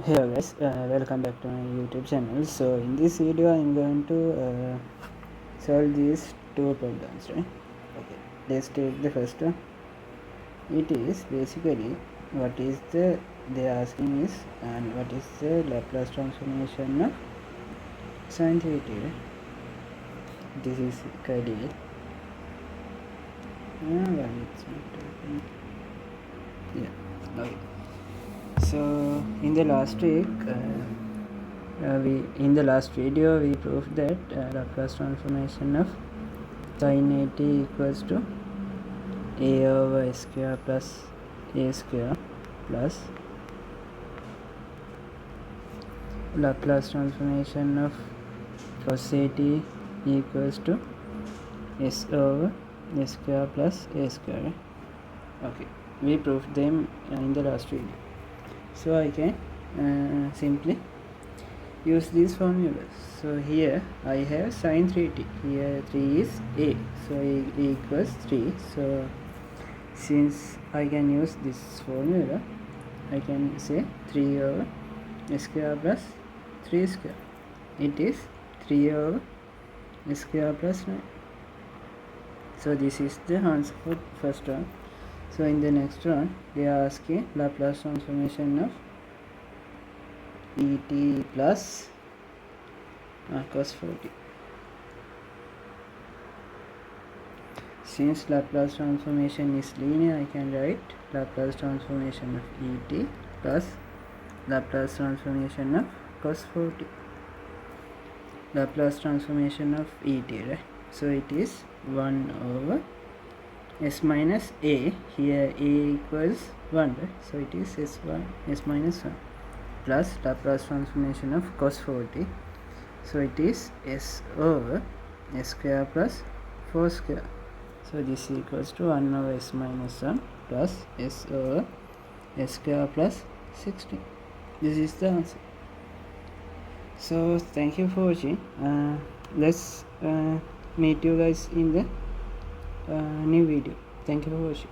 Hello guys, welcome back to my YouTube channel. So in this video I'm going to solve these two problems, right? Okay, let's take the first one. It is basically what is the they are asking is and what is the Laplace transformation of sin theta, right? This is ideal. Why it's not open? Yeah, okay. So in the last week in the last video we proved that Laplace transformation of sin at equals to a over s square plus a square plus Laplace transformation of cos at equals to s over s square plus a square. Okay, we proved them in the last video, so I can simply use these formulas. So here I have sin 3t, here 3 is a, so a equals 3. So since I can use this formula, I can say 3 over s square plus 3 square. It is 3 over s square plus 9. So this is the answer for first one. So in the next one they are asking Laplace transformation of et plus cos 40. Since Laplace transformation is linear, I can write Laplace transformation of et plus Laplace transformation of cos 40. Laplace transformation of et, right? So it is 1 over s minus a. Here a equals 1, right? So it is s1 s minus 1 plus Laplace transformation of cos 40. So it is s over s square plus 4 square. So this equals to 1 over s minus 1 plus s over s square plus 16. This is the answer. So thank you for watching. Let's meet you guys in the new video. Thank you for watching.